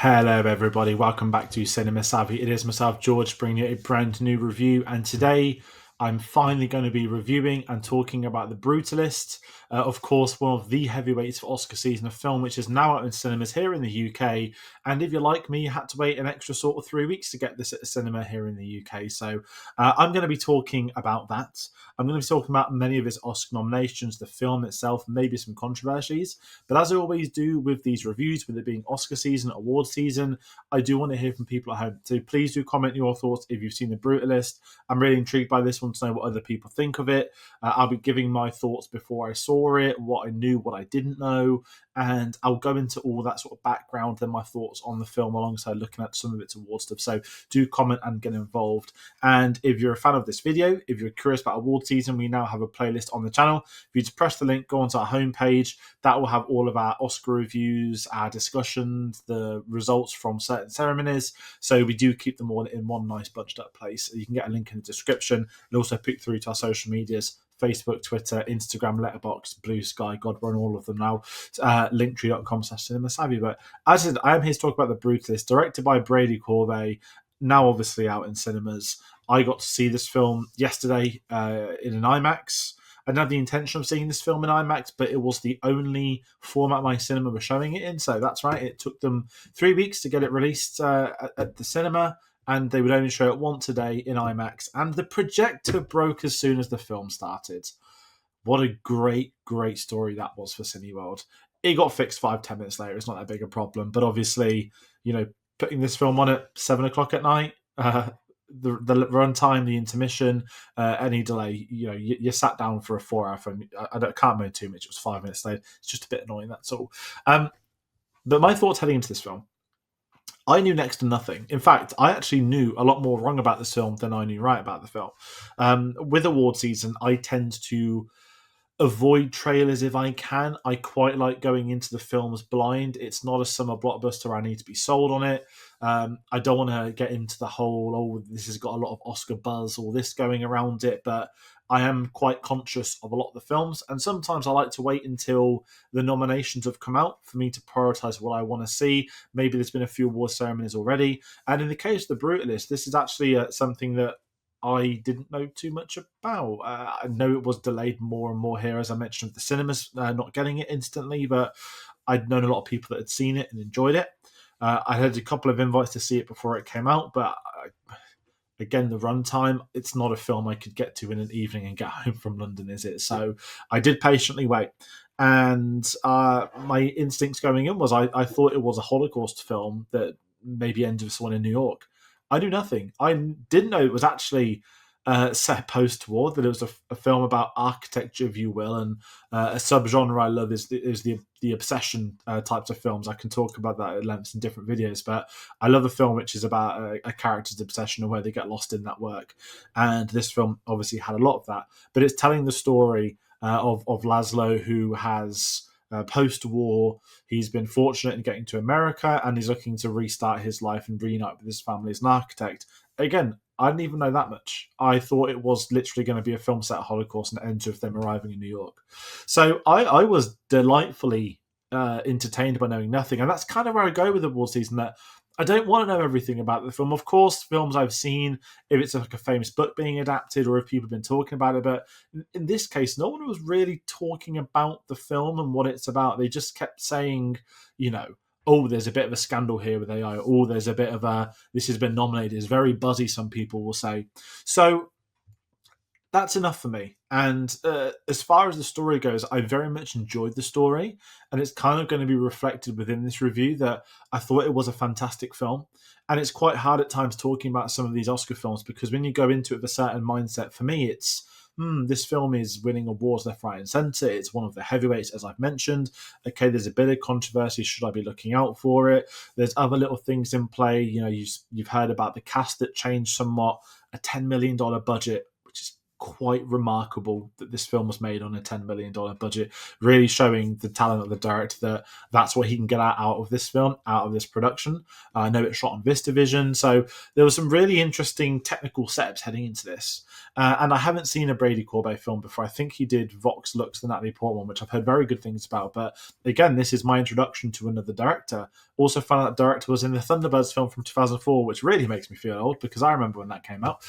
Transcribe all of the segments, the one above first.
Hello, everybody. Welcome back to Cinema Savvy. It is myself, George, bringing you a brand new review. And today I'm finally going to be reviewing and talking about The Brutalist. Of course, one of the heavyweights for Oscar season, a film which is now out in cinemas here in the UK. And if you're like me, you had to wait an extra sort of 3 weeks to get this at the cinema here in the UK. So I'm going to be talking about that. I'm going to be talking about many of his Oscar nominations, the film itself, maybe some controversies. But as I always do with these reviews, with it being Oscar season, award season, I do want to hear from people at home. So please do comment your thoughts if you've seen The Brutalist. I'm really intrigued by this one to know what other people think of it. I'll be giving my thoughts before I saw it, what I knew, what I didn't know, and I'll go into all that sort of background and my thoughts on the film alongside looking at some of its award stuff. So do comment and get involved. And if you're a fan of this video, if you're curious about award season, we now have a playlist on the channel. If you just press the link, go onto our homepage, that will have all of our Oscar reviews, our discussions, the results from certain ceremonies. So we do keep them all in one nice bunched up place. You can get a link in the description. It'll also pick through to our social medias: Facebook, Twitter, Instagram, Letterboxd, Blue Sky. God, we're on all of them now. Linktree.com/cinemasavvy. But as I said, I am here to talk about The Brutalist, directed by Brady, Corbet, now obviously out in cinemas. I got to see this film yesterday in an IMAX. I didn't have the intention of seeing this film in IMAX, but it was the only format my cinema was showing it in. So that's right. It took them 3 weeks to get it released at the cinema, and they would only show it once a day in IMAX. And the projector broke as soon as the film started. What a great, great story that was for Cineworld. It got fixed 5-10 minutes later. It's not that big a problem. But obviously, putting this film on at 7 o'clock at night, the runtime, the intermission, any delay, you sat down for a 4-hour film. I can't moan too much. It was 5 minutes late. It's just a bit annoying, that's all. But my thoughts heading into this film: I knew next to nothing. In fact, I actually knew a lot more wrong about this film than I knew right about the film. With award season, I tend to avoid trailers if I can. I quite like going into the films blind. It's not a summer blockbuster. I need to be sold on it. I don't want to get into the whole, this has got a lot of Oscar buzz, or this going around it, but I am quite conscious of a lot of the films, and sometimes I like to wait until the nominations have come out for me to prioritise what I want to see. Maybe there's been a few award ceremonies already, and in the case of The Brutalist, this is actually something that I didn't know too much about. I know it was delayed more and more here, as I mentioned, with the cinemas not getting it instantly, but I'd known a lot of people that had seen it and enjoyed it. I had a couple of invites to see it before it came out, but again, the runtime, it's not a film I could get to in an evening and get home from London, is it? So I did patiently wait. And my instincts going in was I thought it was a Holocaust film that maybe ended with someone in New York. I knew nothing. I didn't know it was actually set post-war, that it was a film about architecture, if you will, and a subgenre I love is the obsession types of films. I can talk about that at length in different videos, but I love a film which is about a character's obsession and where they get lost in that work. And this film obviously had a lot of that, but it's telling the story of Laszlo, who has post-war, he's been fortunate in getting to America, and he's looking to restart his life and reunite with his family as an architect. Again, I didn't even know that much. I thought it was literally going to be a film set at Holocaust and it ends with them arriving in New York. So I was delightfully entertained by knowing nothing. And that's kind of where I go with the award season, that I don't want to know everything about the film. Of course, films I've seen, if it's like a famous book being adapted or if people have been talking about it, but in this case, no one was really talking about the film and what it's about. They just kept saying, oh, there's a bit of a scandal here with AI. Oh, there's a bit of this has been nominated. It's very buzzy, some people will say. So that's enough for me. And as far as the story goes, I very much enjoyed the story. And it's kind of going to be reflected within this review that I thought it was a fantastic film. And it's quite hard at times talking about some of these Oscar films, because when you go into it with a certain mindset, for me, it's, this film is winning awards left, right, and centre. It's one of the heavyweights, as I've mentioned. Okay, there's a bit of controversy. Should I be looking out for it? There's other little things in play. You've heard about the cast that changed somewhat, a $10 million budget, which is quite remarkable that this film was made on a $10 million budget, really showing the talent of the director that that's what he can get out of this film, out of this production. I know it's shot on VistaVision, so there was some really interesting technical setups heading into this. And I haven't seen a Brady Corbet film before. I think he did Vox Lux, the Natalie Portman, which I've heard very good things about. But again, this is my introduction to another director. Also found out that director was in the Thunderbirds film from 2004, which really makes me feel old because I remember when that came out.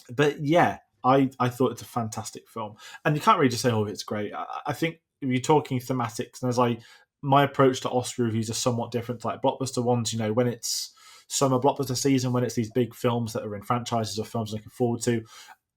But yeah, I thought it's a fantastic film. And you can't really just say, oh, it's great. I think if you're talking thematics, and my approach to Oscar reviews are somewhat different to like blockbuster ones, when it's summer blockbuster season, when it's these big films that are in franchises or films I'm looking forward to,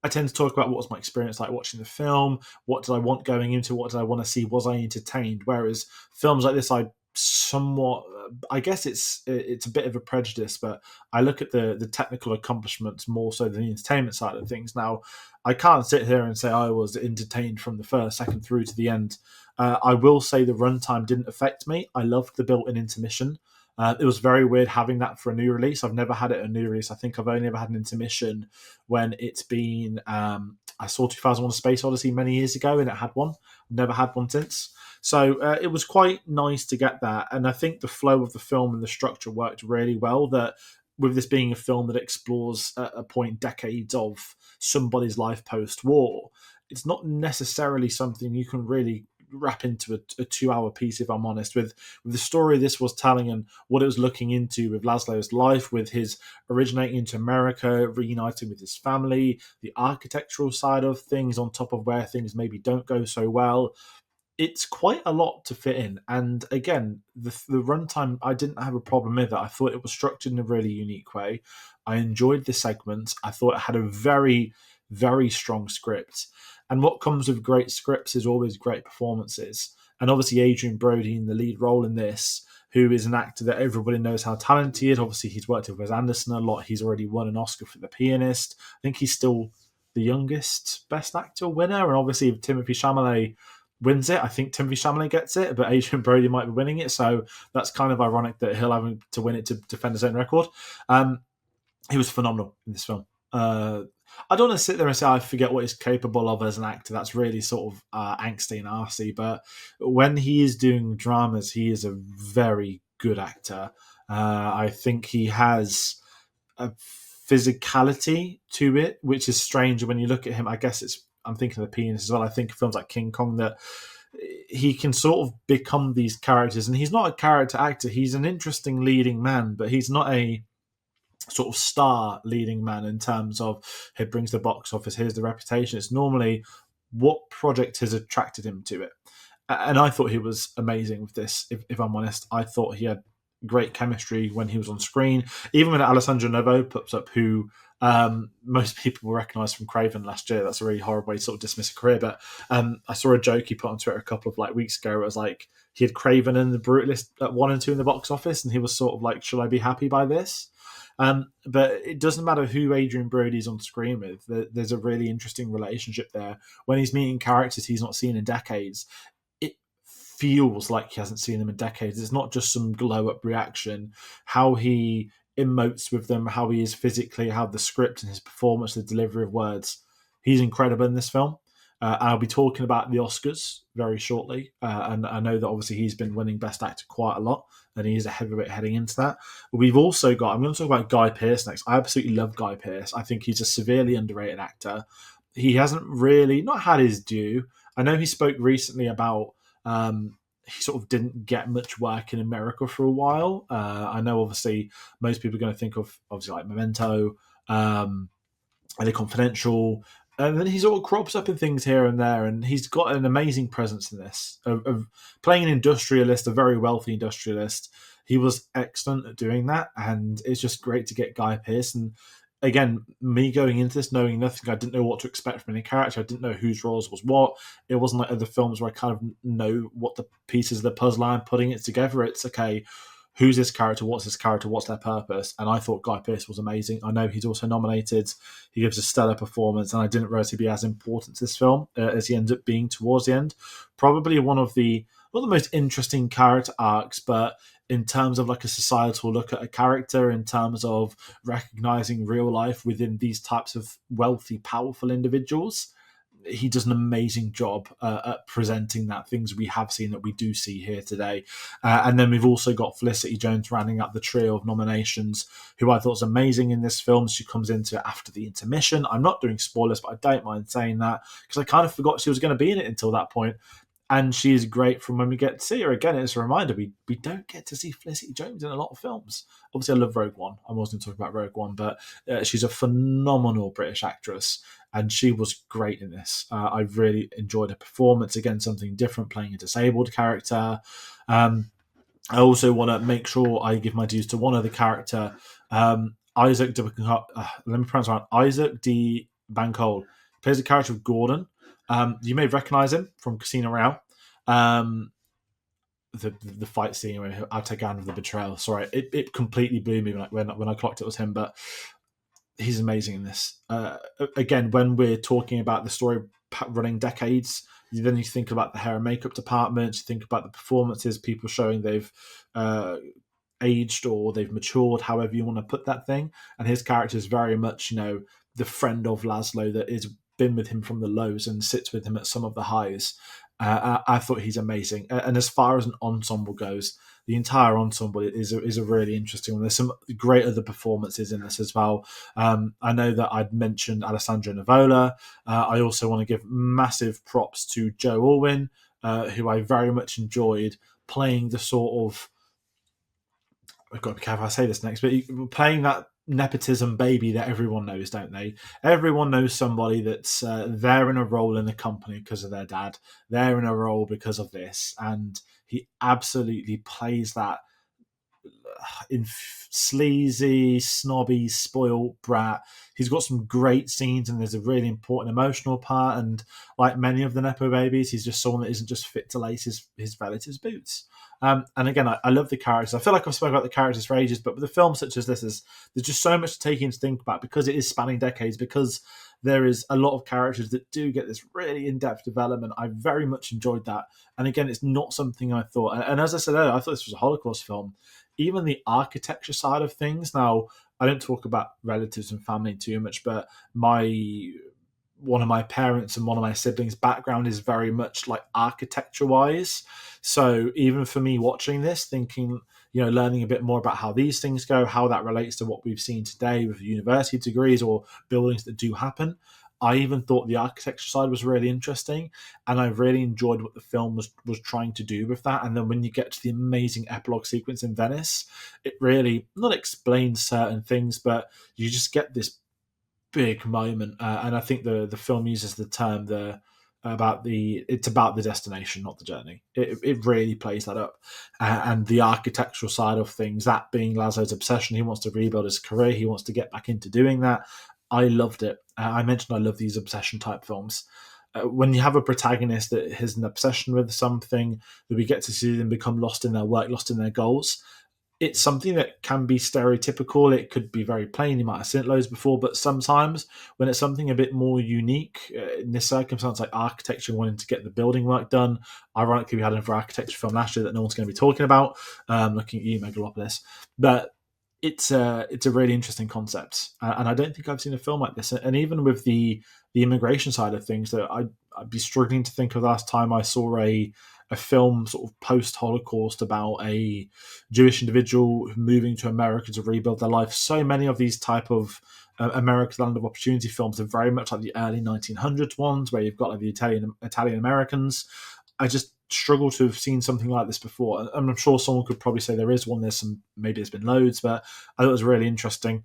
I tend to talk about what was my experience like watching the film, what did I want going into, what did I want to see, was I entertained? Whereas films like this, I somewhat, I guess it's a bit of a prejudice, but I look at the technical accomplishments more so than the entertainment side of things. Now, I can't sit here and say I was entertained from the first second through to the end. I will say the runtime didn't affect me. I loved the built-in intermission. It was very weird having that for a new release. I've never had it a new release. I think I've only ever had an intermission when it's been. I saw 2001: A Space Odyssey many years ago, and it had one. Never had one since. So it was quite nice to get that, and I think the flow of the film and the structure worked really well. That with this being a film that explores at a point decades of somebody's life post-war, it's not necessarily something you can really wrap into a 2-hour piece, if I'm honest, with the story this was telling and what it was looking into with Laszlo's life, with his originating into America, reuniting with his family, the architectural side of things on top of where things maybe don't go so well. It's quite a lot to fit in. And again, the runtime, I didn't have a problem with it. I thought it was structured in a really unique way. I enjoyed the segments. I thought it had a very, very strong script. And what comes with great scripts is always great performances. And obviously, Adrien Brody in the lead role in this, who is an actor that everybody knows how talented he is. Obviously, he's worked with Wes Anderson a lot. He's already won an Oscar for The Pianist. I think he's still the youngest Best Actor winner. And obviously, if Timothée Chalamet wins it, I think Timothée Chalamet gets it, but Adrien Brody might be winning it. So that's kind of ironic that he'll have to win it to defend his own record. He was phenomenal in this film. I don't want to sit there and say I forget what he's capable of as an actor. That's really sort of angsty and arsey. But when he is doing dramas, he is a very good actor. I think he has a physicality to it, which is strange when you look at him. I guess I'm thinking of The Pianist as well. I think of films like King Kong that he can sort of become these characters. And he's not a character actor. He's an interesting leading man, but he's not a sort of star leading man in terms of he brings the box office, here's the reputation. It's normally what project has attracted him to it. And I thought he was amazing with this, if I'm honest. I thought he had great chemistry when he was on screen. Even when Alessandro Novo pops up, who most people will recognise from Craven last year. That's a really horrible way to sort of dismiss a career. But I saw a joke he put on Twitter a couple of weeks ago. It was like he had Craven and The Brutalist at 1 and 2 in the box office, and he was sort of like, should I be happy by this? But it doesn't matter who Adrien Brody's on screen with. There's a really interesting relationship there. When he's meeting characters he's not seen in decades, it feels like he hasn't seen them in decades. It's not just some glow-up reaction. How he emotes with them, how he is physically, how the script and his performance, the delivery of words. He's incredible in this film. I'll be talking about the Oscars very shortly. And I know that obviously he's been winning Best Actor quite a lot, and he's a heavyweight heading into that. But we've also got, I'm going to talk about Guy Pearce next. I absolutely love Guy Pearce. I think he's a severely underrated actor. He hasn't really, not had his due. I know he spoke recently about he sort of didn't get much work in America for a while. I know obviously most people are going to think of obviously like Memento, LA Confidential, and then he sort of crops up in things here and there, and he's got an amazing presence in this, of playing an industrialist, a very wealthy industrialist. He was excellent at doing that, and it's just great to get Guy Pearce. And again, me going into this knowing nothing, I didn't know what to expect from any character. I didn't know whose roles was what. It wasn't like other films where I kind of know what the pieces of the puzzle are and putting it together. It's okay, who's this character, what's their purpose? And I thought Guy Pearce was amazing. I know he's also nominated. He gives a stellar performance, and I didn't realize he'd be as important to this film as he ended up being towards the end. Probably one of the, not the most interesting character arcs, but in terms of like a societal look at a character, in terms of recognizing real life within these types of wealthy, powerful individuals. He does an amazing job at presenting that, things we have seen that we do see here today. And then we've also got Felicity Jones rounding up the trio of nominations, who I thought was amazing in this film. She comes into it after the intermission. I'm not doing spoilers, but I don't mind saying that because I kind of forgot she was going to be in it until that point. And she's great from when we get to see her. Again, it's a reminder, we don't get to see Felicity Jones in a lot of films. Obviously, I love Rogue One. I wasn't talking about Rogue One, but she's a phenomenal British actress, and she was great in this. I really enjoyed her performance. Again, something different, playing a disabled character. I also want to make sure I give my dues to one other character, Isaac de let me pronounce it right. Isaac de Bancol plays a character of Gordon. You may recognise him from Casino Royale. The fight scene where Atagan of the betrayal. Sorry, it completely blew me when I clocked it was him, but he's amazing in this. Again, when we're talking about the story running decades, then you think about the hair and makeup department, you think about the performances, people showing they've aged or they've matured, however you want to put that thing. And his character is very much, the friend of Laszlo that is been with him from the lows and sits with him at some of the highs. I thought he's amazing. And as far as an ensemble goes, the entire ensemble is a really interesting one. There's some great other performances in this as well. I know that I'd mentioned Alessandro Nivola. I also want to give massive props to Joe Alwyn, who I very much enjoyed playing the sort of, I've got to be careful I say this next, but playing that nepotism baby that everyone knows, don't they? Everyone knows somebody that's they're in a role in the company because of their dad. They're in a role because of this, and he absolutely plays that in sleazy, snobby, spoiled brat. He's got some great scenes, and there's a really important emotional part. And like many of the nepo babies, he's just someone that isn't just fit to lace his relatives' boots. And again, I love the characters. I feel like I've spoken about the characters for ages, but with a film such as this, there's just so much to take in to think about because it is spanning decades, because there is a lot of characters that do get this really in-depth development. I very much enjoyed that. And again, it's not something I thought. And as I said earlier, I thought this was a Holocaust film. Even the architecture side of things. Now, I don't talk about relatives and family too much, but one of my parents and one of my siblings' background is very much like architecture wise. So even for me watching this, thinking, learning a bit more about how these things go, how that relates to what we've seen today with university degrees or buildings that do happen, I even thought the architecture side was really interesting, and I really enjoyed what the film was trying to do with that. And then when you get to the amazing epilogue sequence in Venice, it really not explains certain things, but you just get this big moment. And I think the film uses the term it's about the destination, not the journey. It really plays that up. And the architectural side of things, that being Laszlo's obsession, he wants to rebuild his career, he wants to get back into doing that. I loved it. I mentioned I love these obsession type films. When you have a protagonist that has an obsession with something, that we get to see them become lost in their work, lost in their goals, it's something that can be stereotypical. It could be very plain. You might have seen it loads before, but sometimes when it's something a bit more unique, in this circumstance, like architecture wanting to get the building work done. Ironically, we had another architecture film last year that no one's going to be talking about, looking at you, Megalopolis. But it's a really interesting concept, and I don't think I've seen a film like this. And even with the immigration side of things, that I'd be struggling to think of the last time I saw a film sort of post-Holocaust about a Jewish individual moving to America to rebuild their life. So many of these type of America's Land of Opportunity films are very much like the early 1900s ones, where you've got like the Italian Americans. I just struggle to have seen something like this before. And I'm sure someone could probably say there is one. Maybe there's been loads, but I thought it was really interesting.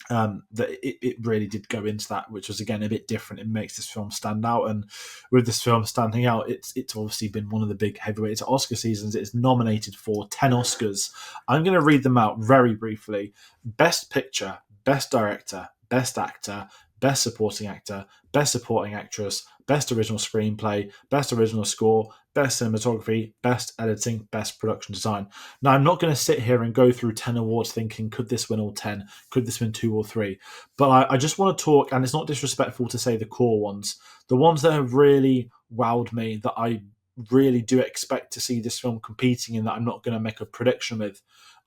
That it really did go into that, which was again a bit different. It makes this film stand out, and with this film standing out, it's obviously been one of the big heavyweights at Oscar seasons. It's nominated for 10 Oscars. I'm going to read them out very briefly: Best Picture, Best Director, Best Actor, Best Supporting Actor, Best Supporting Actress, Best Original Screenplay, Best Original Score, Best Cinematography, Best Editing, Best Production Design. Now, I'm not going to sit here and go through 10 awards thinking, could this win all 10? Could this win 2 or 3? But I just want to talk, and it's not disrespectful to say the core ones, the ones that have really wowed me, that I really do expect to see this film competing in that I'm not going to make a prediction with.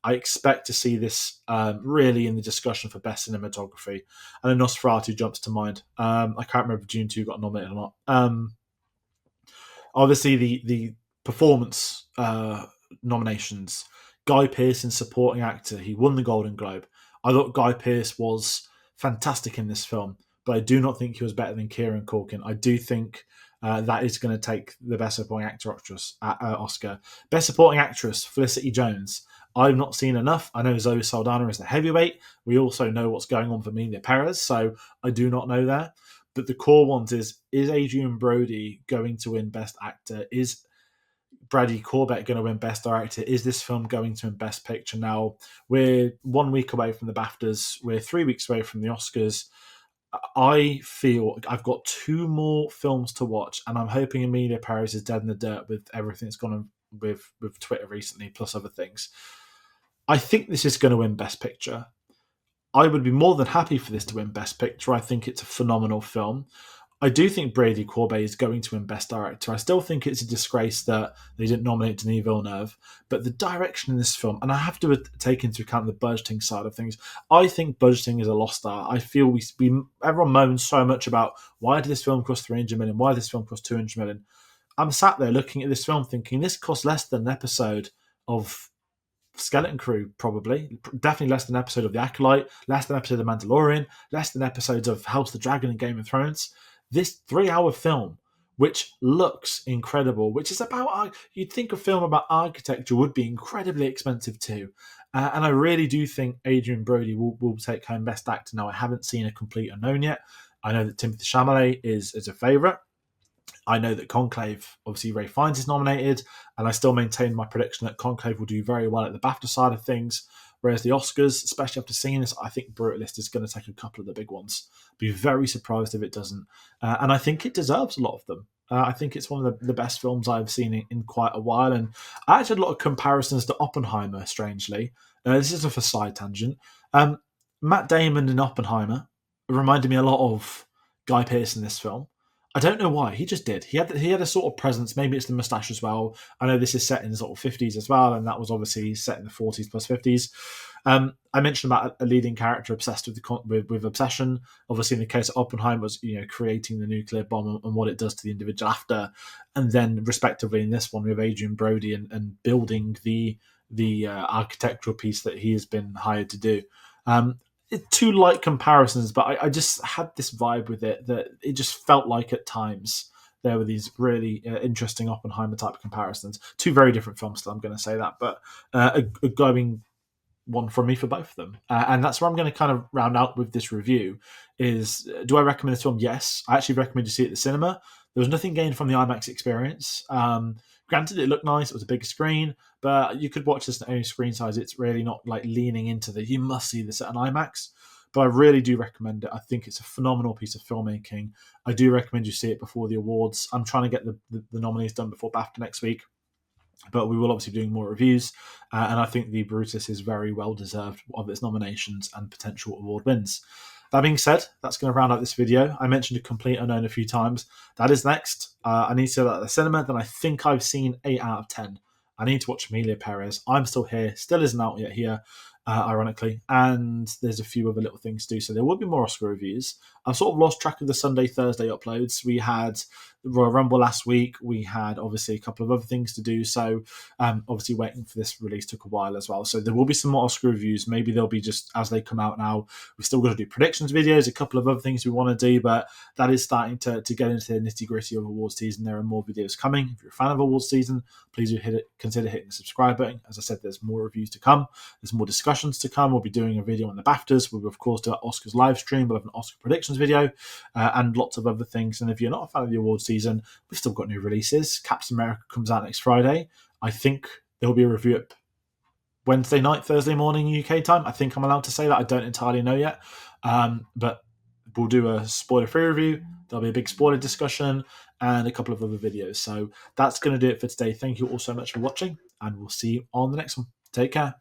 I expect to see this really in the discussion for best cinematography, and Nosferatu jumps to mind. I can't remember if Dune 2 got nominated or not. Obviously, the performance nominations. Guy Pearce in supporting actor. He won the Golden Globe. I thought Guy Pearce was fantastic in this film, but I do not think he was better than Kieran Culkin. I do think that is going to take the Best Supporting Actor Oscar. Best Supporting Actress, Felicity Jones. I've not seen enough. I know Zoe Saldana is the heavyweight. We also know what's going on for Emilia Perez, so I do not know there. But the core ones is Adrien Brody going to win Best Actor? Is Brady Corbet going to win Best Director? Is this film going to win Best Picture? Now, we're 1 week away from the BAFTAs. We're 3 weeks away from the Oscars. I feel I've got 2 more films to watch, and I'm hoping Emilia Perez is dead in the dirt with everything that's gone on with Twitter recently, plus other things. I think this is going to win Best Picture. I would be more than happy for this to win Best Picture. I think it's a phenomenal film. I do think Brady Corbet is going to win Best Director. I still think it's a disgrace that they didn't nominate Denis Villeneuve, but the direction in this film, and I have to take into account the budgeting side of things, I think budgeting is a lost art. I feel everyone moans so much about why did this film cost 300 million? Why did this film cost 200 million? I'm sat there looking at this film thinking this cost less than an episode of Skeleton Crew, probably. Definitely less than an episode of The Acolyte, less than an episode of The Mandalorian, less than episodes of House of the Dragon and Game of Thrones. This 3-hour film, which looks incredible, which is about, you'd think a film about architecture would be incredibly expensive too. And I really do think Adrien Brody will take home Best Actor. Now, I haven't seen A Complete Unknown yet. I know that Timothée Chalamet is a favourite. I know that Conclave, obviously Ray Fiennes is nominated, and I still maintain my prediction that Conclave will do very well at the BAFTA side of things, whereas the Oscars, especially after seeing this, I think Brutalist is going to take a couple of the big ones. Be very surprised if it doesn't. And I think it deserves a lot of them. I think it's one of the best films I've seen in quite a while, and I actually had a lot of comparisons to Oppenheimer, strangely. This is a side tangent. Matt Damon in Oppenheimer reminded me a lot of Guy Pearce in this film. I don't know why. He just did. He had a sort of presence. Maybe it's the moustache as well. I know this is set in the sort of 50s as well, and that was obviously set in the 40s plus 50s. I mentioned about a leading character obsessed with obsession. Obviously, in the case of Oppenheimer, was creating the nuclear bomb and what it does to the individual after, and then respectively in this one with Adrien Brody and building the architectural piece that he has been hired to do. 2 light comparisons, but I just had this vibe with it that it just felt like at times there were these really interesting Oppenheimer type comparisons. 2 very different films, still, I'm going to say that, but a going one from me for both of them. And that's where I'm going to kind of round out with this review is, do I recommend this film? Yes. I actually recommend you see it at the cinema. There was nothing gained from the IMAX experience. Granted, it looked nice. It was a bigger screen, but you could watch this at any screen size. It's really not like leaning into you must see this at an IMAX. But I really do recommend it. I think it's a phenomenal piece of filmmaking. I do recommend you see it before the awards. I'm trying to get the nominees done before BAFTA next week, but we will obviously be doing more reviews. And I think The Brutus is very well deserved of its nominations and potential award wins. That being said, that's going to round out this video. I mentioned A Complete Unknown a few times. That is next. I need to see that at the cinema. Then I think I've seen 8 out of 10. I need to watch Emilia Perez. I'm still here. Still isn't out yet here, ironically. And there's a few other little things to do. So there will be more Oscar reviews. I've sort of lost track of the Sunday, Thursday uploads. We had the Royal Rumble last week. We had obviously a couple of other things to do. So obviously waiting for this release took a while as well. So there will be some more Oscar reviews. Maybe they'll be just as they come out now. We've still got to do predictions videos, a couple of other things we want to do, but that is starting to get into the nitty gritty of awards season. There are more videos coming. If you're a fan of awards season, please do consider hitting the subscribe button. As I said, there's more reviews to come. There's more discussions to come. We'll be doing a video on the BAFTAs. We'll of course do an Oscars live stream. We'll have an Oscar predictions video and lots of other things. And if you're not a fan of the awards season, we've still got new releases. Captain America comes out next Friday. I think there'll be a review at Wednesday night, Thursday morning UK time. I think I'm allowed to say that. I don't entirely know yet. But we'll do a spoiler-free review. There'll be a big spoiler discussion and a couple of other videos. So that's going to do it for today. Thank you all so much for watching, and we'll see you on the next one. Take care.